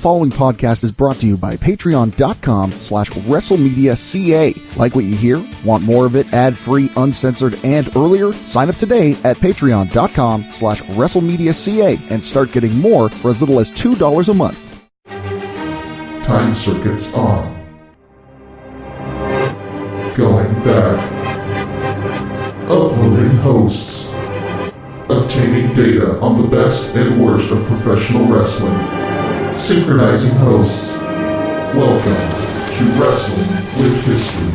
following podcast is brought to you by patreon.com/WrestleMedia.ca. Like what you hear? Want more of it ad-free, uncensored, and earlier? Sign up today at patreon.com/WrestleMedia.ca and start getting more for as little as $2 a month. Time circuits on. Going back. Uploading hosts. Obtaining data on the best and worst of professional wrestling. Synchronizing hosts. Welcome to Wrestling with History.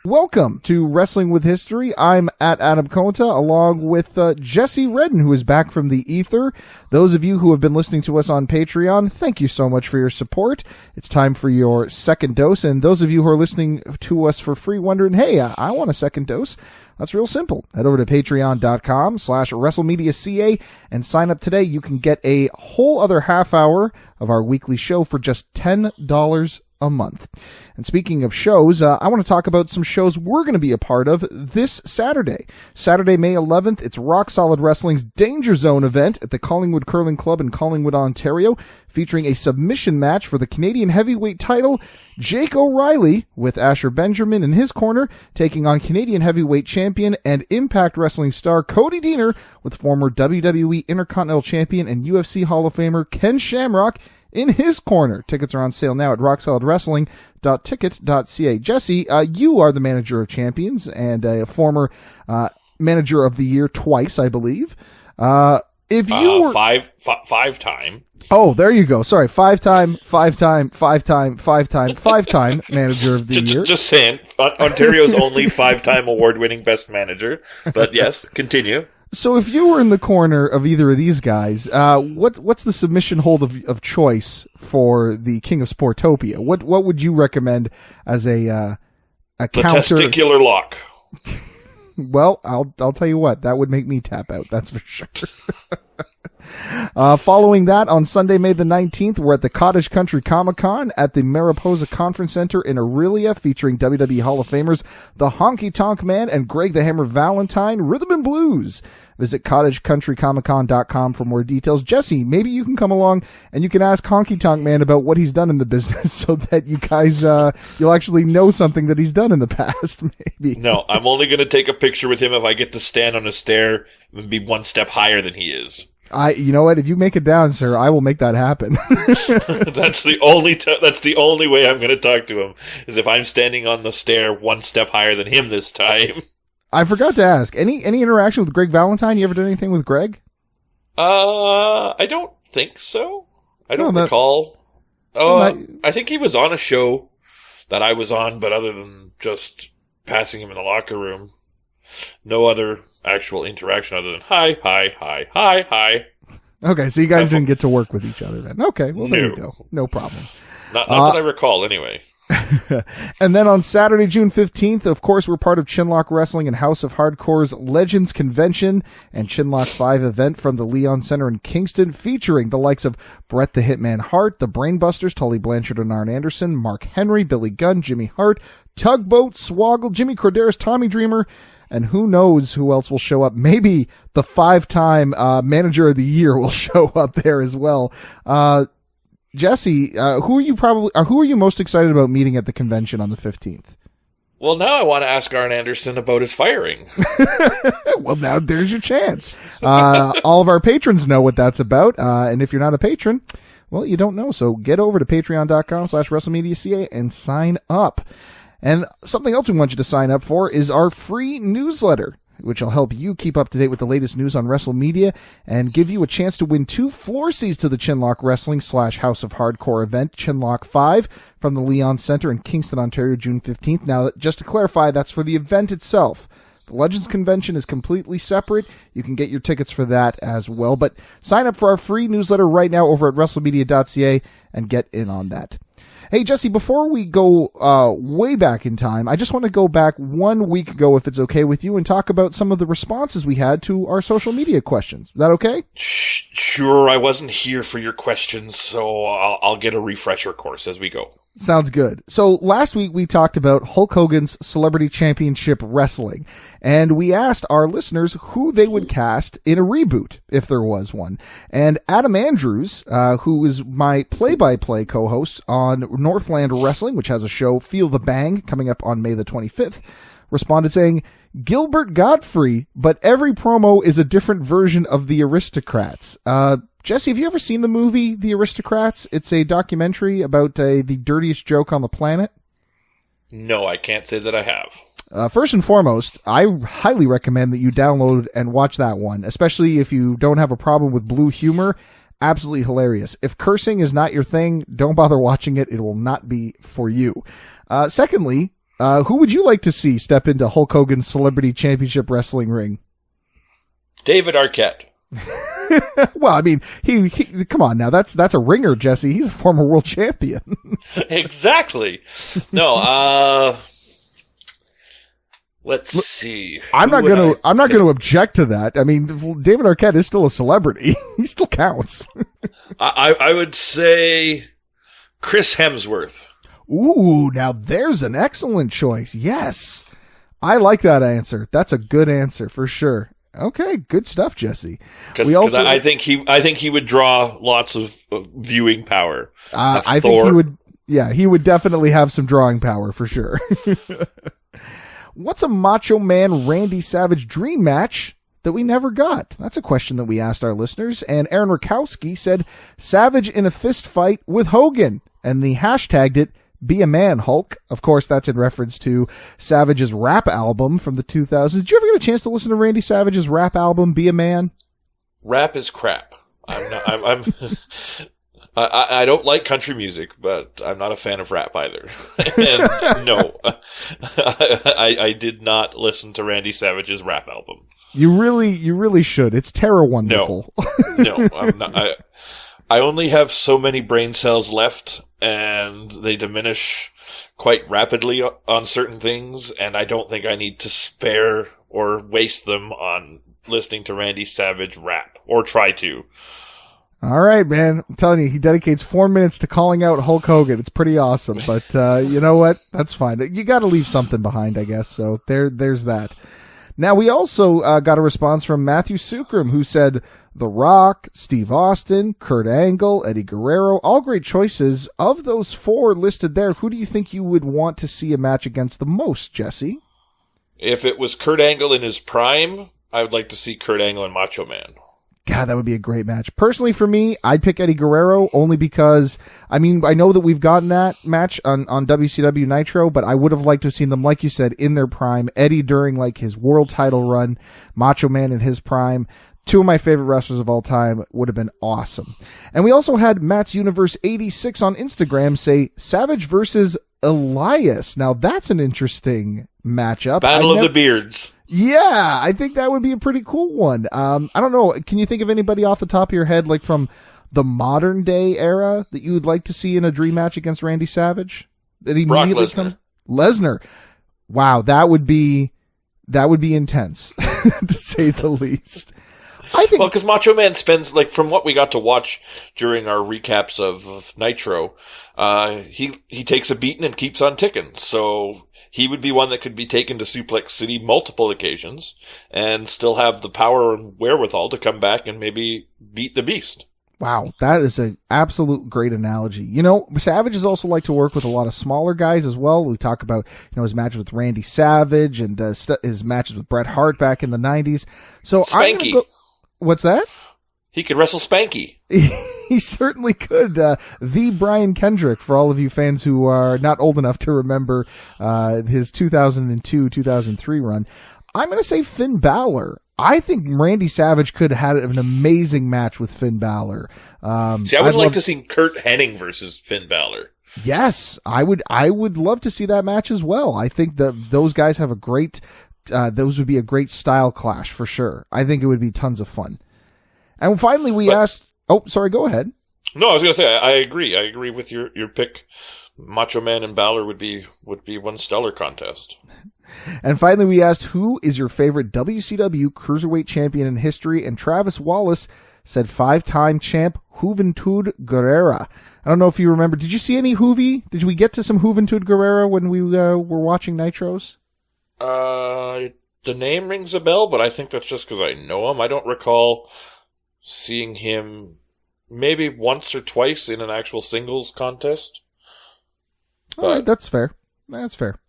Welcome to Wrestling with History. I'm at Adam Conta, along with Jesse Redden, who is back from the ether. Those of you who have been listening to us on Patreon, thank you so much for your support. It's time for your second dose, and those of you who are listening to us for free wondering, hey, I want a second dose, that's real simple. Head over to patreon.com/WrestleMedia.ca and sign up today. You can get a whole other half hour of our weekly show for just $10 a month. And speaking of shows, I want to talk about some shows we're going to be a part of this Saturday. Saturday, May 11th, it's Rock Solid Wrestling's Danger Zone event at the Collingwood Curling Club in Collingwood, Ontario, featuring a submission match for the Canadian Heavyweight title. Jake O'Reilly, with Asher Benjamin in his corner, taking on Canadian Heavyweight Champion and Impact Wrestling star Cody Deaner, with former WWE Intercontinental Champion and UFC Hall of Famer Ken Shamrock in his corner. Tickets are on sale now at rocksolidwrestling.ticket.ca. Jesse, you are the manager of champions and a former manager of the year twice, I believe. If you were five-time. Oh, there you go. Sorry, five-time manager of the year. Just saying, Ontario's only five-time award-winning best manager. But yes, continue. So if you were in the corner of either of these guys, what's the submission hold of choice for the King of Sportopia? What would you recommend as a counter? The testicular lock. Well, I'll tell you what, that would make me tap out, that's for sure. Following that, on Sunday, May the 19th, we're at the Cottage Country Comic-Con at the Mariposa Conference Center in Aurelia, featuring WWE Hall of Famers The Honky Tonk Man and Greg the Hammer Valentine, Rhythm and Blues. Visit cottagecountrycomiccon.com for more details. Jesse, maybe you can come along and you can ask Honky Tonk Man about what he's done in the business so that you guys, you'll actually know something that he's done in the past, maybe. No, I'm only going to take a picture with him if I get to stand on a stair and be one step higher than he is. You know what? If you make it down, sir, I will make that happen. That's the only way I'm going to talk to him, is if I'm standing on the stair one step higher than him this time. I forgot to ask, any interaction with Greg Valentine? You ever done anything with Greg? I don't think so. I don't recall. I think he was on a show that I was on, but other than just passing him in the locker room, no other actual interaction other than hi. Okay, so you guys didn't get to work with each other then. Okay, well, there you go. No problem. Not that I recall, anyway. And then on Saturday, June 15th, of course, we're part of Chinlock Wrestling and House of Hardcore's Legends Convention and Chinlock 5 event from the Leon Center in Kingston, featuring the likes of Bret the Hitman Hart, the Brainbusters, Tully Blanchard and Arn Anderson, Mark Henry, Billy Gunn, Jimmy Hart, Tugboat, Swoggle, Jimmy Corderas, Tommy Dreamer, and who knows who else will show up. Maybe the five-time manager of the year will show up there as well. Jesse, who are you most excited about meeting at the convention on the 15th? Well, now I want to ask Arn Anderson about his firing. Well, now there's your chance. All of our patrons know what that's about. And if you're not a patron, well, you don't know. So get over to patreon.com/WrestleMedia.ca and sign up. And something else we want you to sign up for is our free newsletter, which will help you keep up to date with the latest news on WrestleMedia and give you a chance to win 2 floor seats to the Chinlock Wrestling / House of Hardcore event, Chinlock 5, from the Leon Center in Kingston, Ontario, June 15th. Now, just to clarify, that's for the event itself. The Legends Convention is completely separate. You can get your tickets for that as well. But sign up for our free newsletter right now over at WrestleMedia.ca and get in on that. Hey, Jesse, before we go way back in time, I just want to go back 1 week ago, if it's okay with you, and talk about some of the responses we had to our social media questions. Is that okay? Sure, I wasn't here for your questions, so I'll get a refresher course as we go. Sounds good. So last week we talked about Hulk Hogan's Celebrity Championship Wrestling, and we asked our listeners who they would cast in a reboot, if there was one. And Adam Andrews, who is my play-by-play co-host on Northland Wrestling, which has a show, Feel the Bang, coming up on May the 25th, responded saying, Gilbert Gottfried, but every promo is a different version of the Aristocrats. Jesse, have you ever seen the movie The Aristocrats? It's a documentary about the dirtiest joke on the planet. No, I can't say that I have. First and foremost, I highly recommend that you download and watch that one, especially if you don't have a problem with blue humor. Absolutely hilarious. If cursing is not your thing, don't bother watching it. It will not be for you. Secondly, who would you like to see step into Hulk Hogan's Celebrity Championship Wrestling ring? David Arquette. Well, I mean, he come on now. That's a ringer, Jesse. He's a former world champion. Exactly. No, let's see. I'm not going to object to that. I mean, David Arquette is still a celebrity. He still counts. I would say Chris Hemsworth. Ooh, now there's an excellent choice. Yes. I like that answer. That's a good answer for sure. Okay, good stuff, Jesse. Because I think he would draw lots of viewing power. I think he would. Yeah, he would definitely have some drawing power for sure. What's a Macho Man Randy Savage dream match that we never got? That's a question that we asked our listeners. And Aaron Rakowski said Savage in a fist fight with Hogan, and he hashtagged it Be a Man, Hulk. Of course, that's in reference to Savage's rap album from the 2000s. Did you ever get a chance to listen to Randy Savage's rap album, Be a Man? Rap is crap. I don't like country music, but I'm not a fan of rap either. And no, I did not listen to Randy Savage's rap album. You really should. It's terror wonderful. No, I'm not. I only have so many brain cells left, and they diminish quite rapidly on certain things, and I don't think I need to spare or waste them on listening to Randy Savage rap, or try to. All right, man. I'm telling you, he dedicates 4 minutes to calling out Hulk Hogan. It's pretty awesome, but you know what? That's fine. You got to leave something behind, I guess, so there's that. Now, we also got a response from Matthew Sukram, who said, The Rock, Steve Austin, Kurt Angle, Eddie Guerrero, all great choices. Of those four listed there, who do you think you would want to see a match against the most, Jesse? If it was Kurt Angle in his prime, I would like to see Kurt Angle and Macho Man. God, that would be a great match. Personally, for me, I'd pick Eddie Guerrero only because, I mean, I know that we've gotten that match on WCW Nitro, but I would have liked to have seen them, like you said, in their prime. Eddie during, like, his world title run, Macho Man in his prime. Two of my favorite wrestlers of all time would have been awesome. And we also had Matt's Universe 86 on Instagram say Savage versus Elias. Now, that's an interesting matchup. Battle of the Beards. Yeah, I think that would be a pretty cool one. I don't know. Can you think of anybody off the top of your head, like from the modern day era, that you would like to see in a dream match against Randy Savage? That immediately comes Lesnar. Wow, that would be intense, to say the least. I think. Well, because Macho Man spends, like, from what we got to watch during our recaps of Nitro, he takes a beating and keeps on ticking. So he would be one that could be taken to Suplex City multiple occasions and still have the power and wherewithal to come back and maybe beat the Beast. Wow, that is an absolute great analogy. You know, Savage has also liked to work with a lot of smaller guys as well. We talk about, you know, his matches with Randy Savage and his matches with Bret Hart back in the 90s. So Spanky. What's that? He could wrestle Spanky. He certainly could. The Brian Kendrick, for all of you fans who are not old enough to remember his 2002-2003 run. I'm going to say Finn Balor. I think Randy Savage could have had an amazing match with Finn Balor. I would like to see Kurt Hennig versus Finn Balor. Yes, I would love to see that match as well. I think that those guys have a great... those would be a great style clash for sure. I think it would be tons of fun. And finally, we asked... Oh, sorry, go ahead. No, I was going to say, I agree. I agree with your pick. Macho Man and Balor would be one stellar contest. And finally, we asked, who is your favorite WCW Cruiserweight champion in history? And Travis Wallace said 5-time champ Juventud Guerrera. I don't know if you remember. Did you see any Juvi? Did we get to some Juventud Guerrera when we were watching Nitros? The name rings a bell, but I think that's just because I know him. I don't recall seeing him maybe once or twice in an actual singles contest. All right, that's fair. That's fair.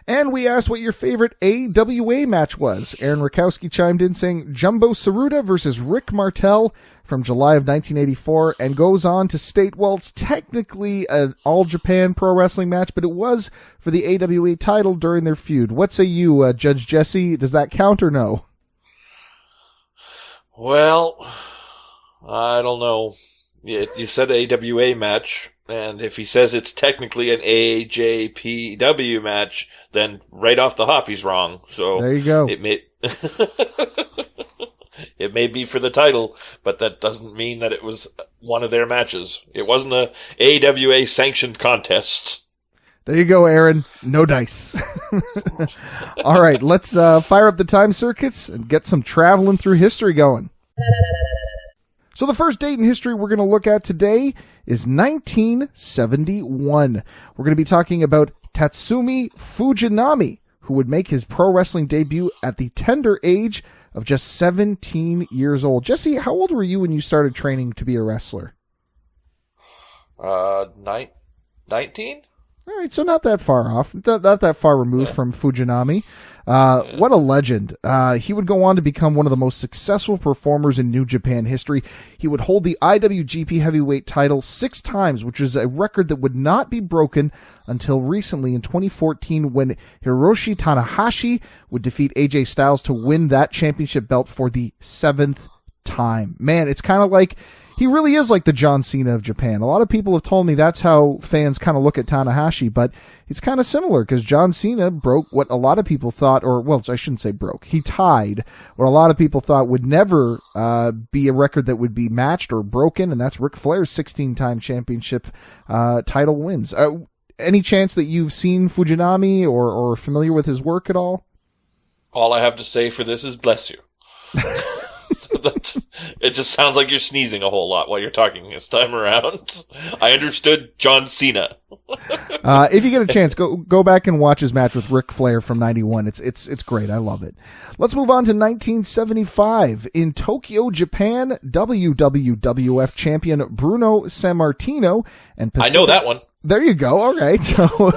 And we asked what your favorite AWA match was. Aaron Rakowski chimed in saying Jumbo Tsuruta versus Rick Martel from July of 1984, and goes on to state, well, it's technically an All-Japan Pro Wrestling match, but it was for the AWA title during their feud. What say you, Judge Jesse? Does that count or no? Well, I don't know. You said AWA match, and if he says it's technically an AJPW match, then right off the hop he's wrong. So there you go. It may it may be for the title, but that doesn't mean that it was one of their matches. It wasn't a AWA sanctioned contest. There you go, Aaron. No dice. All right, let's fire up the time circuits and get some traveling through history going. So the first date in history we're going to look at today is 1971. We're going to be talking about Tatsumi Fujinami, who would make his pro wrestling debut at the tender age of just 17 years old. Jesse, how old were you when you started training to be a wrestler? 19? All right, so not that far off, not that far removed from Fujinami. What a legend. He would go on to become one of the most successful performers in New Japan history. He would hold the IWGP Heavyweight title 6 times, which is a record that would not be broken until recently in 2014 when Hiroshi Tanahashi would defeat AJ Styles to win that championship belt for the 7th time. Man, it's kind of like... He really is like the John Cena of Japan. A lot of people have told me that's how fans kind of look at Tanahashi, but it's kind of similar because John Cena broke what a lot of people thought, or, well, I shouldn't say broke. He tied what a lot of people thought would never be a record that would be matched or broken, and that's Ric Flair's 16-time championship title wins. Any chance that you've seen Fujinami or familiar with his work at all? All I have to say for this is bless you. It just sounds like you're sneezing a whole lot while you're talking this time around. I understood John Cena. If you get a chance, go back and watch his match with Ric Flair from '91. It's great. I love it. Let's move on to 1975 in Tokyo, Japan. WWF champion Bruno Sammartino and I know that one. There you go. All right. So,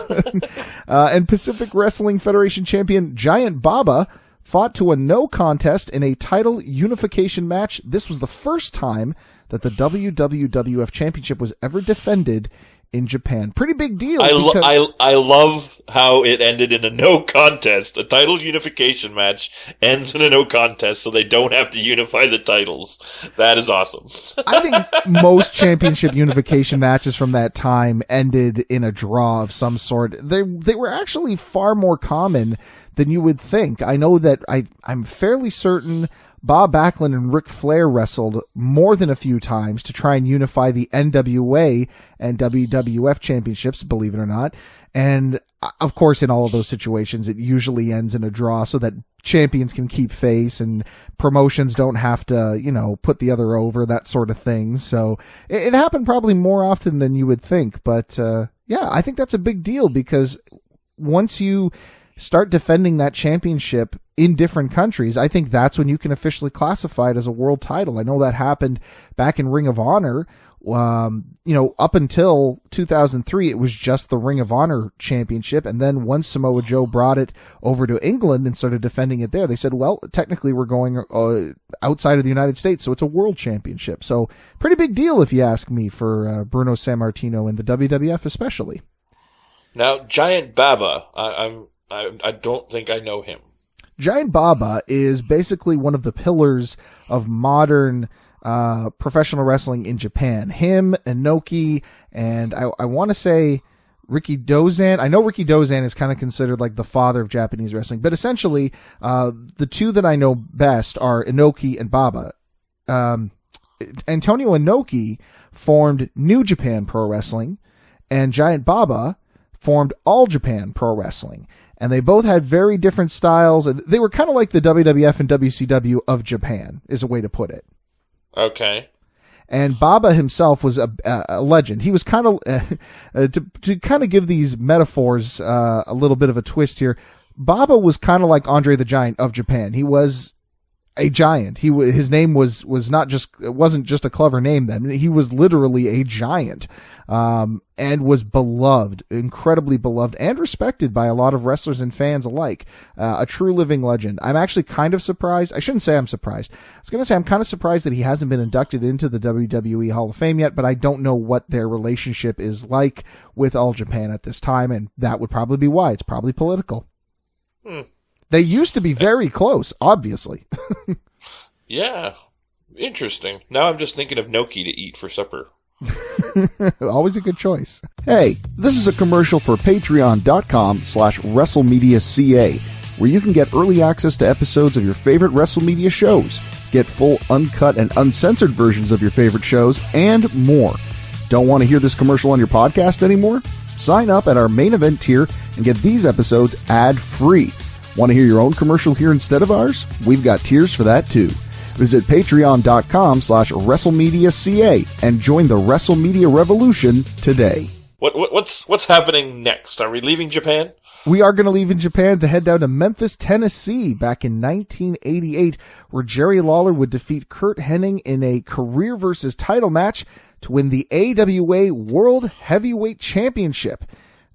and Pacific Wrestling Federation champion Giant Baba fought to a no contest in a title unification match. This was the first time that the WWF Championship was ever defended in Japan. Pretty big deal. I love how it ended in a no contest. A title unification match ends in a no contest, so they don't have to unify the titles. That is awesome. I think most championship unification matches from that time ended in a draw of some sort. They were actually far more common than you would think. I know that I'm fairly certain Bob Backlund and Ric Flair wrestled more than a few times to try and unify the NWA and WWF championships, believe it or not. And of course, in all of those situations, it usually ends in a draw so that champions can keep face and promotions don't have to, put the other over, that sort of thing. So it happened probably more often than you would think. But yeah, I think that's a big deal because once you start defending that championship in different countries, I think that's when you can officially classify it as a world title. I know that happened back in Ring of Honor. Up until 2003, it was just the Ring of Honor championship. And then once Samoa Joe brought it over to England and started defending it there, they said, well, technically we're going outside of the United States, so it's a world championship. So pretty big deal, if you ask me, for Bruno Sammartino and the WWF especially. Now, Giant Baba, I don't think I know him. Giant Baba is basically one of the pillars of modern professional wrestling in Japan. Him, Inoki, and I want to say Ricky Dozan. I know Ricky Dozan is kind of considered like the father of Japanese wrestling, but essentially the two that I know best are Inoki and Baba. Antonio Inoki formed New Japan Pro Wrestling, and Giant Baba formed All Japan Pro Wrestling. And they both had very different styles. They were kind of like the WWF and WCW of Japan, is a way to put it. Okay. And Baba himself was a legend. He was kind of, to kind of give these metaphors a little bit of a twist here, Baba was kind of like Andre the Giant of Japan. He was a giant. His name was not just, it wasn't just a clever name then. He was literally a giant, and was beloved, incredibly beloved and respected by a lot of wrestlers and fans alike. A true living legend. I'm actually kind of surprised. I shouldn't say I'm surprised. I was going to say I'm kind of surprised that he hasn't been inducted into the WWE Hall of Fame yet, but I don't know what their relationship is like with All Japan at this time, and that would probably be why. It's probably political. They used to be very close, obviously. Yeah. Interesting. Now I'm just thinking of gnocchi to eat for supper. Always a good choice. Hey, this is a commercial for patreon.com/WrestleMedia.ca, where you can get early access to episodes of your favorite WrestleMedia shows, get full uncut and uncensored versions of your favorite shows, and more. Don't want to hear this commercial on your podcast anymore? Sign up at our main event tier and get these episodes ad-free. Want to hear your own commercial here instead of ours? We've got tiers for that too. Visit patreon.com/WrestleMedia.ca and join the WrestleMedia revolution today. What's happening next? Are we leaving Japan? We are going to leave in Japan to head down to Memphis, Tennessee back in 1988, where Jerry Lawler would defeat Curt Hennig in a career versus title match to win the AWA World Heavyweight Championship.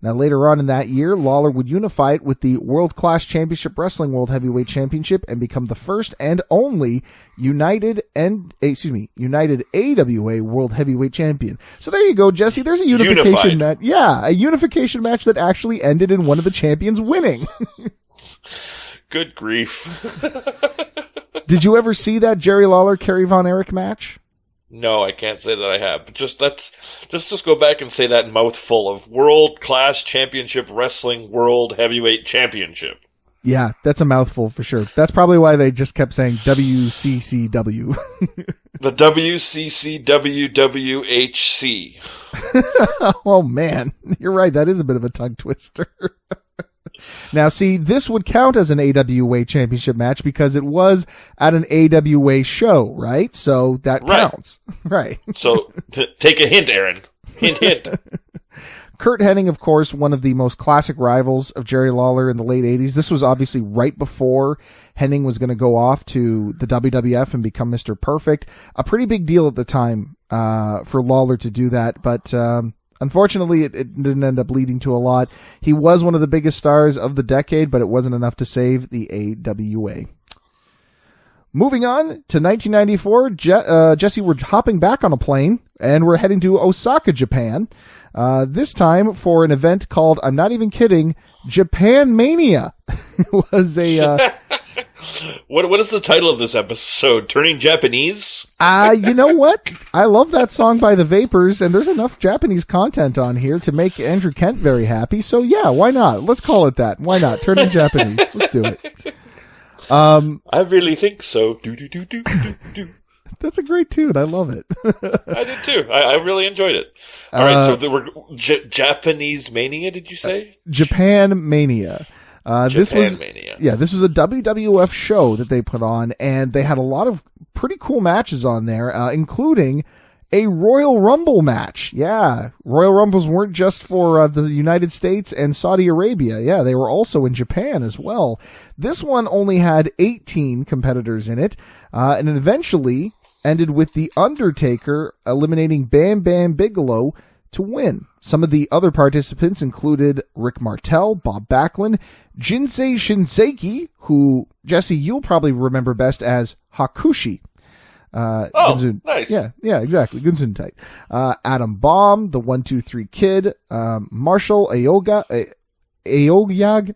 Now, later on in that year, Lawler would unify it with the World Class Championship Wrestling World Heavyweight Championship and become the first and only United AWA World Heavyweight Champion. So there you go, Jesse. There's a unification match. Yeah, a unification match that actually ended in one of the champions winning. Good grief. Did you ever see that Jerry Lawler Kerry Von Erich match? No, I can't say that I have. But just go back and say that mouthful of World Class Championship Wrestling World Heavyweight Championship. Yeah, that's a mouthful for sure. That's probably why they just kept saying WCCW. The WCCWWHC. Oh man, you're right. That is a bit of a tongue twister. Now, see, this would count as an AWA championship match because it was at an AWA show, right? So that counts. Right. So take a hint, Aaron. Hint. Curt Hennig, of course, one of the most classic rivals of Jerry Lawler in the late 80s. This was obviously right before Hennig was going to go off to the WWF and become Mr. Perfect. A pretty big deal at the time for Lawler to do that, but unfortunately, it didn't end up leading to a lot. He was one of the biggest stars of the decade, but it wasn't enough to save the AWA. Moving on to 1994, Jesse, we're hopping back on a plane, and we're heading to Osaka, Japan. This time for an event called, I'm not even kidding, Japan Mania. It was a... What is the title of this episode? Turning Japanese? You know what? I love that song by the Vapors, and there's enough Japanese content on here to make Andrew Kent very happy. So yeah, why not? Let's call it that. Why not? Turning Japanese. Let's do it. I really think so. Do. That's a great tune. I love it. I did too. I really enjoyed it. All right, so there were Japanese Mania, did you say? Japan Mania. This was Mania. Yeah, this was a WWF show that they put on, and they had a lot of pretty cool matches on there, including a Royal Rumble match. Yeah, Royal Rumbles weren't just for the United States and Saudi Arabia. Yeah, they were also in Japan as well. This one only had 18 competitors in it, and it eventually ended with The Undertaker eliminating Bam Bam Bigelow to win. Some of the other participants included Rick Martel, Bob Backlund, Jinsei Shinseki, who, Jesse, you'll probably remember best as Hakushi. Nice. Yeah, exactly. Gunzuntai. Adam Baum, the 1-2-3 Kid, Marshall Aoyag.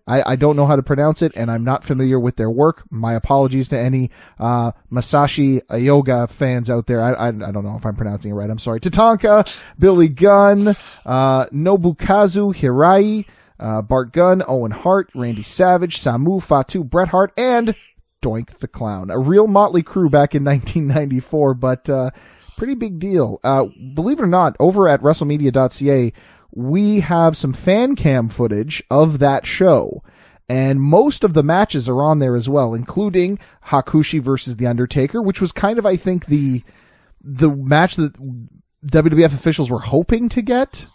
I don't know how to pronounce it, and I'm not familiar with their work. My apologies to any Masashi Aoyag fans out there. I don't know if I'm pronouncing it right. I'm sorry. Tatanka, Billy Gunn, Nobukazu Hirai, Bart Gunn, Owen Hart, Randy Savage, Samu Fatu, Bret Hart, and Doink the Clown. A real motley crew back in 1994, but Pretty big deal. Believe it or not, over at WrestleMedia.ca, we have some fan cam footage of that show. And most of the matches are on there as well, including Hakushi versus The Undertaker, which was kind of, I think, the match that WWF officials were hoping to get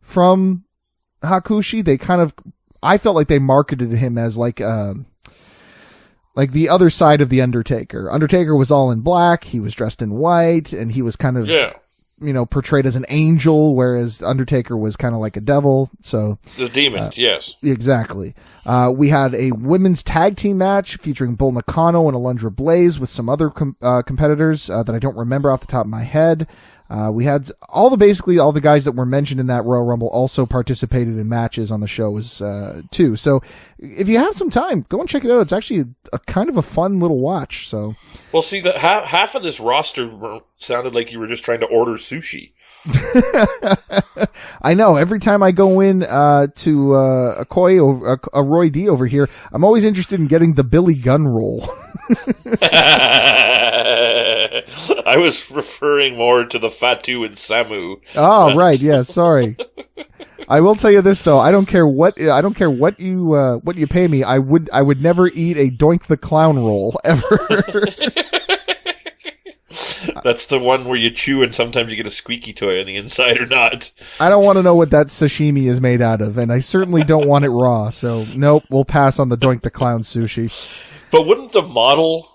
from Hakushi. They kind of, I felt like they marketed him as like the other side of The Undertaker. Undertaker was all in black, he was dressed in white, and he was kind of, portrayed as an angel, whereas Undertaker was kind of like a devil. So the demon, yes. Exactly. We had a women's tag team match featuring Bull Nakano and Alundra Blaze with some other competitors that I don't remember off the top of my head. We had all the guys that were mentioned in that Royal Rumble also participated in matches on the show too. So if you have some time, go and check it out. It's actually a kind of a fun little watch. So, well, see, half of this roster sounded like you were just trying to order sushi. I know. Every time I go in to a Roy D over here, I'm always interested in getting the Billy Gunn roll. I was referring more to the Fatu and Samu. Oh, right. Yeah. Sorry. I will tell you this though. I don't care what you pay me. I would never eat a Doink the Clown roll ever. That's the one where you chew and sometimes you get a squeaky toy on the inside or not. I don't want to know what that sashimi is made out of, and I certainly don't want it raw. So nope, we'll pass on the Doink the Clown sushi. But wouldn't the model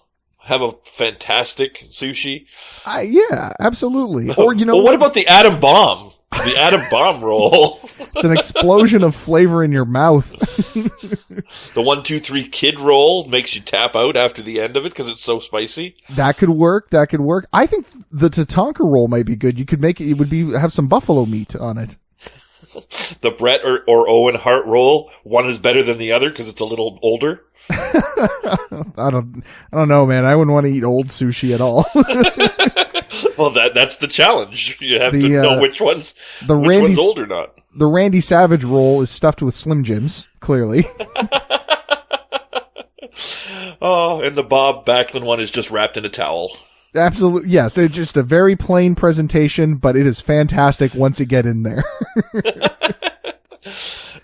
have a fantastic sushi? Yeah, absolutely. Or what about the Atom Bomb? The Atom Bomb roll. It's an explosion of flavor in your mouth. The 1, 2, 3 kid roll makes you tap out after the end of it because it's so spicy. That could work. I think the Tatanka roll might be good. You could make it. It would have some buffalo meat on it. The Bret or Owen Hart roll. One is better than the other because it's a little older. I don't know, man. I wouldn't want to eat old sushi at all. Well, that's the challenge. You have to know which one's old or not. The Randy Savage roll is stuffed with Slim Jims, clearly. Oh, and the Bob Backlund one is just wrapped in a towel. Absolutely, yes. It's just a very plain presentation, but it is fantastic once you get in there.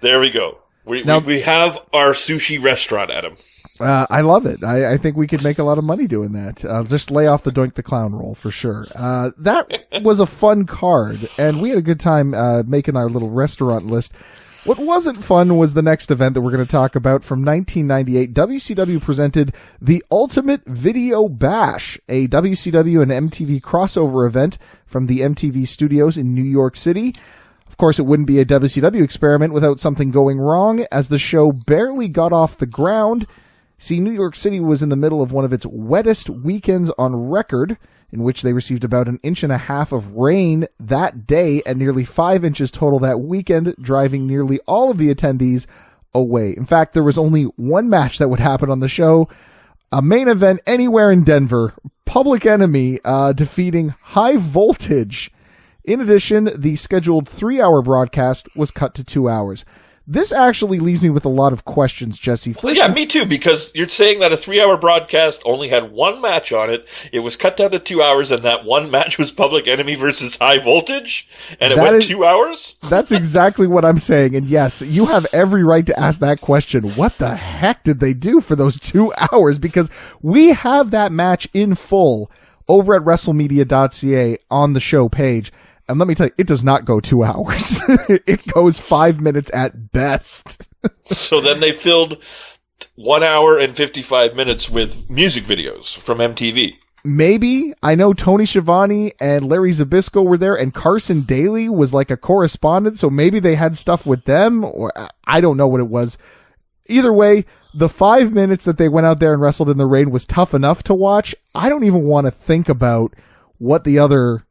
There we go. We have our sushi restaurant, Adam. I love it. I think we could make a lot of money doing that. Just lay off the Doink the Clown roll for sure. That was a fun card, and we had a good time making our little restaurant list. What wasn't fun was the next event that we're going to talk about from 1998. WCW presented the Ultimate Video Bash, a WCW and MTV crossover event from the MTV studios in New York City. Of course, it wouldn't be a WCW experiment without something going wrong, as the show barely got off the ground. See, New York City was in the middle of one of its wettest weekends on record, in which they received about 1.5 inches of rain that day and nearly 5 inches total that weekend, driving nearly all of the attendees away. In fact, there was only one match that would happen on the show, a main event anywhere in Denver, Public Enemy defeating High Voltage. In addition, the scheduled 3-hour broadcast was cut to 2 hours. This actually leaves me with a lot of questions, Jesse. Yeah, me too, because you're saying that a 3-hour broadcast only had one match on it. It was cut down to 2 hours, and that one match was Public Enemy versus High Voltage, and it went 2 hours? That's exactly what I'm saying. And yes, you have every right to ask that question. What the heck did they do for those 2 hours? Because we have that match in full over at WrestleMedia.ca on the show page. And let me tell you, it does not go 2 hours. It goes 5 minutes at best. So then they filled 1 hour and 55 minutes with music videos from MTV. Maybe. I know Tony Schiavone and Larry Zbyszko were there, and Carson Daly was like a correspondent, so maybe they had stuff with them, or I don't know what it was. Either way, the 5 minutes that they went out there and wrestled in the rain was tough enough to watch. I don't even want to think about what the other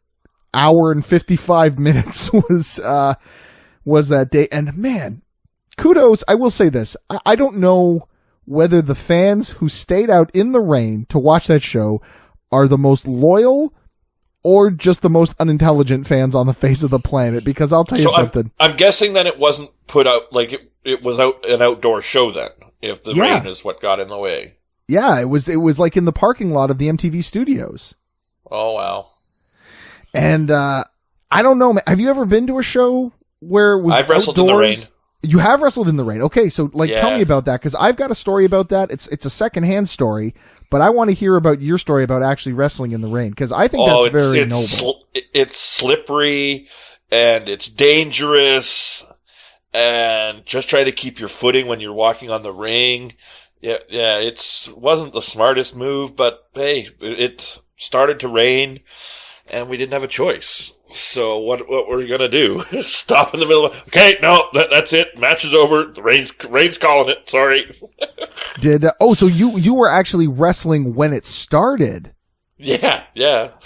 hour and 55 minutes was that day. And man, kudos. I will say this. I don't know whether the fans who stayed out in the rain to watch that show are the most loyal or just the most unintelligent fans on the face of the planet, because I'll tell you something. I'm guessing that it wasn't put out, like it was an outdoor show then, if the rain is what got in the way. Yeah, it was like in the parking lot of the MTV studios. Oh, wow. And I don't know, man. Have you ever been to a show where it was I've wrestled outdoors? in the rain. You have wrestled in the rain. Okay, so tell me about that, because I've got a story about that. It's a secondhand story, but I want to hear about your story about actually wrestling in the rain, because I think that's very noble. It's slippery and it's dangerous, and just try to keep your footing when you're walking on the ring. Yeah, it wasn't the smartest move, but hey, it started to rain, and we didn't have a choice. So what were we gonna do? Stop in the middle of, okay, no, that's it. Match is over. The rain's calling it. Sorry. So you were actually wrestling when it started? Yeah.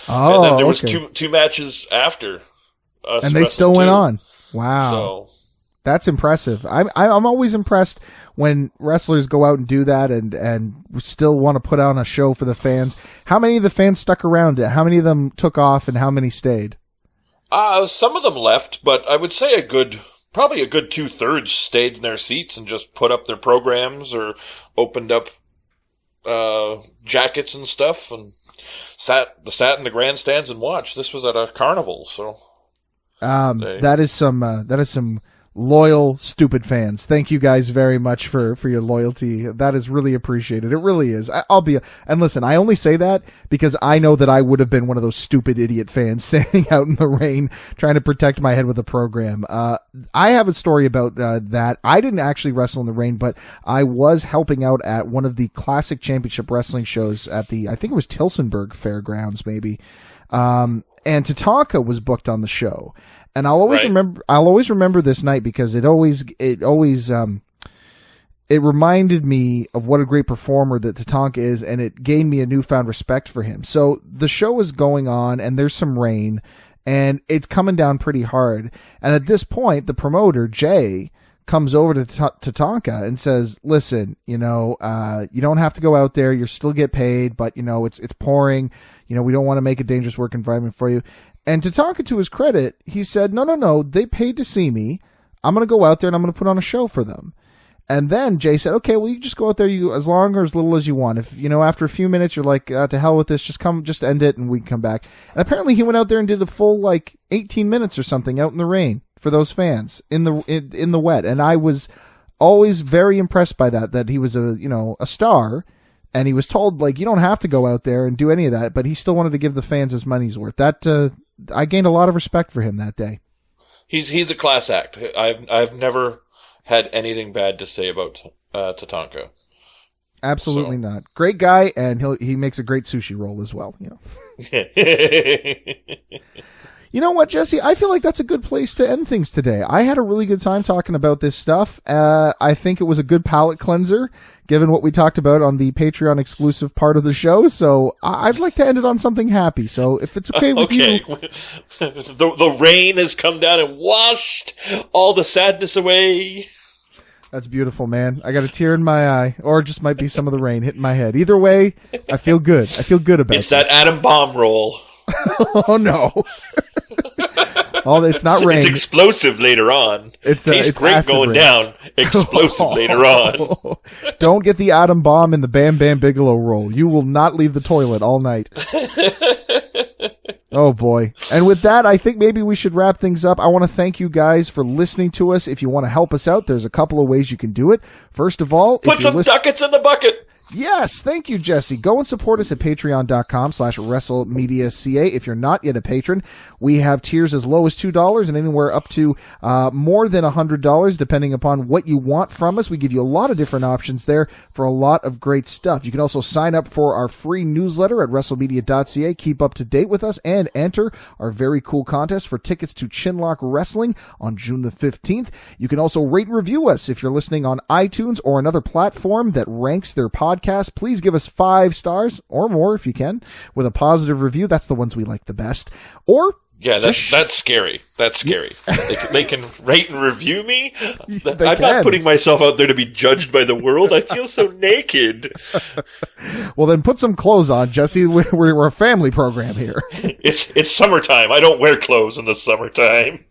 Oh, and then there was two matches after us, and they still went on. Wow. So that's impressive. I'm always impressed when wrestlers go out and do that and still want to put on a show for the fans. How many of the fans stuck around it? How many of them took off, and how many stayed? Some of them left, but I would say probably a good 2/3 stayed in their seats and just put up their programs or opened up jackets and stuff and sat in the grandstands and watched. This was at a carnival, so that is some loyal, stupid fans. Thank you guys very much for your loyalty. That is really appreciated. It really is. And listen, I only say that because I know that I would have been one of those stupid idiot fans standing out in the rain trying to protect my head with a program. I have a story about that. I didn't actually wrestle in the rain, but I was helping out at one of the Classic Championship Wrestling shows at I think it was Tilsonburg Fairgrounds, maybe. And Tatanka was booked on the show. And I'll always remember this night because it reminded me of what a great performer that Tatanka is, and it gained me a newfound respect for him. So the show is going on, and there's some rain, and it's coming down pretty hard. And at this point, the promoter, Jay, comes over to Tatanka and says, listen, you don't have to go out there. You still get paid, but, it's pouring. We don't want to make a dangerous work environment for you. And Tatanka, to his credit, he said, no, they paid to see me. I'm going to go out there and I'm going to put on a show for them. And then Jay said, okay, well, you just go out there as long or as little as you want. If, after a few minutes, you're like, to hell with this, just end it and we can come back. And apparently he went out there and did a full, 18 minutes or something out in the rain for those fans in the wet. And I was always very impressed by that he was a star. And he was told, you don't have to go out there and do any of that, but he still wanted to give the fans his money's worth. That I gained a lot of respect for him that day. He's a class act. I've never had anything bad to say about Tatanka. Absolutely not. Great guy, and he makes a great sushi roll as well. You know what, Jesse? I feel like that's a good place to end things today. I had a really good time talking about this stuff. I think it was a good palate cleanser, given what we talked about on the Patreon exclusive part of the show. So I'd like to end it on something happy. So if it's okay with you. The rain has come down and washed all the sadness away. That's beautiful, man. I got a tear in my eye, or it just might be some of the rain hitting my head. Either way, I feel good. I feel good about it. It's that atom bomb roll. Oh, no. It's not rain. It's explosive later on. It's great going down. Explosive later on. Don't get the atom bomb in the Bam Bam Bigelow roll. You will not leave the toilet all night. Oh, boy. And with that, I think maybe we should wrap things up. I want to thank you guys for listening to us. If you want to help us out, there's a couple of ways you can do it. First of all, put some ducats in the bucket. Yes, thank you, Jesse. Go and support us at patreon.com/WrestleMedia.ca. If you're not yet a patron, we have tiers as low as $2 and anywhere up to more than $100, depending upon what you want from us. We give you a lot of different options there for a lot of great stuff. You can also sign up for our free newsletter at WrestleMedia.ca. Keep up to date with us and enter our very cool contest for tickets to Chinlock Wrestling on June the 15th. You can also rate and review us if you're listening on iTunes or another platform that ranks their podcast. Please give us 5 stars or more if you can with a positive review. That's the ones we like the best. Or that's scary. That's scary. They can rate and review me. I'm not putting myself out there to be judged by the world. I feel so naked. Well, then put some clothes on, Jesse. We're a family program here. It's summertime. I don't wear clothes in the summertime.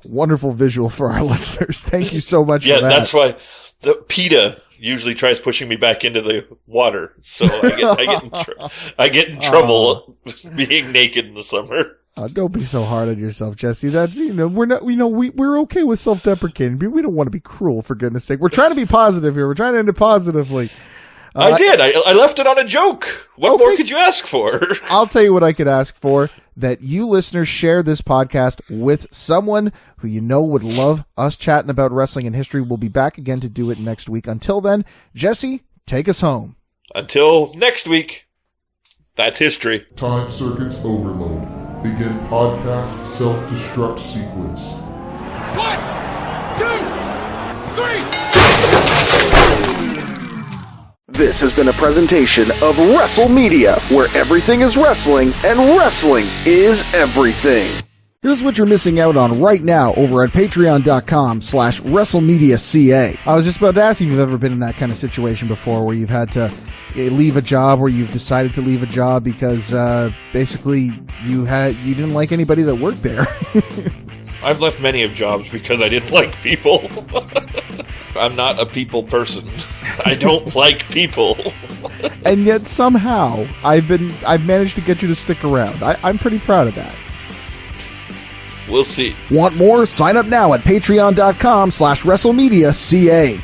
Wonderful visual for our listeners. Thank you so much for that. Yeah, that's why the PETA usually tries pushing me back into the water, so I get in trouble being naked in the summer. Don't be so hard on yourself, Jesse. That's we're okay with self-deprecating, but we don't want to be cruel, for goodness sake. We're trying to be positive here. We're trying to end it positively. I did. I left it on a joke. What more could you ask for? I'll tell you what I could ask for. That you listeners share this podcast with someone who you know would love us chatting about wrestling and history. We'll be back again to do it next week. Until then, Jesse, take us home. Until next week, that's history. Time circuits overload. Begin podcast self-destruct sequence. 1, 2, 3. This has been a presentation of WrestleMedia, where everything is wrestling and wrestling is everything. Here's what you're missing out on right now over at patreon.com/WrestleMedia.ca. I was just about to ask if you've ever been in that kind of situation before where you've had to leave a job, where you've decided to leave a job because basically you didn't like anybody that worked there. I've left many of jobs because I didn't like people. I'm not a people person. I don't like people. And yet somehow I've managed to get you to stick around. I'm pretty proud of that. We'll see. Want more? Sign up now at patreon.com/WrestleMedia.ca.